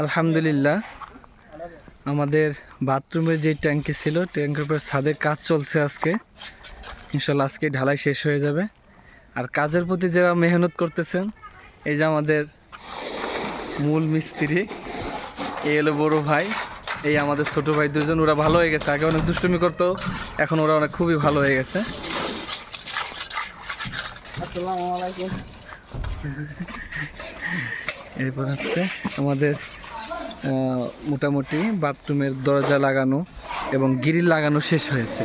আলহামদুলিল্লাহ আমাদের বাথরুমের যে ট্যাঙ্কি ছিল ট্যাঙ্কির উপর ছাদে কাজ চলছে আজকে ইনশাআল্লাহ আজকে ঢালাই শেষ হয়ে যাবে। আর কাজের প্রতি যারা মেহনত করতেছেন এই যে আমাদের মূল মিস্ত্রি, এই হলো বড় ভাই, এই আমাদের ছোট ভাই, দুজন ওরা ভালো হয়ে গেছে। আগে অনেক দুষ্টুমি করতো, এখন ওরা অনেক খুবই ভালো হয়ে গেছে। আসসালামু আলাইকুম। এরপর হচ্ছে আমাদের মোটামুটি বাথরুমের দরজা লাগানো এবং গ্রিল লাগানো শেষ হয়েছে।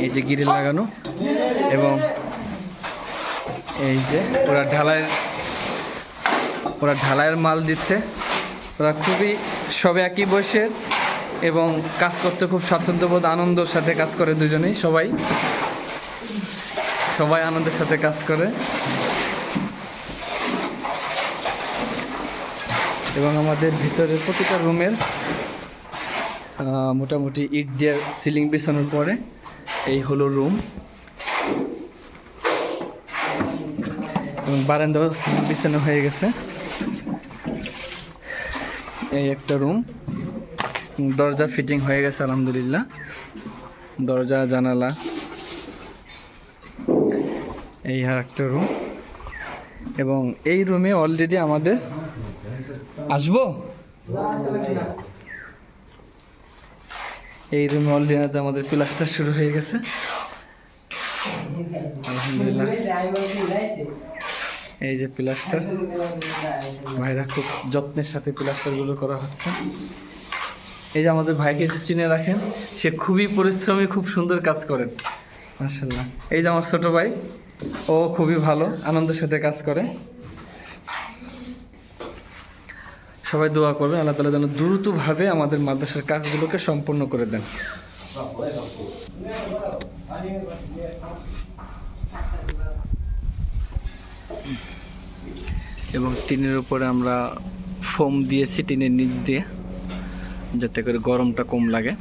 এই যে গ্রিল লাগানো এবং এই যে ওরা ঢালাইয়ের মাল দিচ্ছে। ওরা খুবই সবে একই বয়সের এবং কাজ করতে খুব স্বাচ্ছন্দ্যবোধ আনন্দের সাথে কাজ করে দুজনেই, সবাই আনন্দের সাথে কাজ করে। এবং আমাদের ভিতরে প্রতিটা রুমের মোটামুটি ইট দিয়ে সিলিং বিছানোর পরে এই হলো রুম এবং বারান্দাও সিলিং বিছানো হয়ে গেছে। এই একটা রুম, দরজা ফিটিং হয়ে গেছে আলহামদুলিল্লাহ, দরজা জানালা। এই আর একটা রুম এবং এই রুমে অলরেডি আমাদের এই রুমে অলরেডি আমাদের প্লাস্টার শুরু হয়ে গেছে আলহামদুলিল্লাহ। এই যে প্লাস্টার, ভাইরা খুব যত্নের সাথে প্লাস্টারগুলো করা হচ্ছে। এই যে আমাদের ভাইকে চিনে রাখেন, সে খুবই পরিশ্রমী, খুব সুন্দর কাজ করেন মাশাআল্লাহ। এই যে আমার ছোট ভাই, ও খুবই ভালো আনন্দের সাথে কাজ করে। সবাই দোয়া করবেন আল্লাহ তাআলা যেন দ্রুতভাবে আমাদের মাদ্রাসার কাজগুলোকে সম্পূর্ণ করে দেন। এবং টিনের উপরে আমরা ফোম দিয়েছি টিনের নিচ দিয়ে, যাতে করে গরমটা কম লাগে।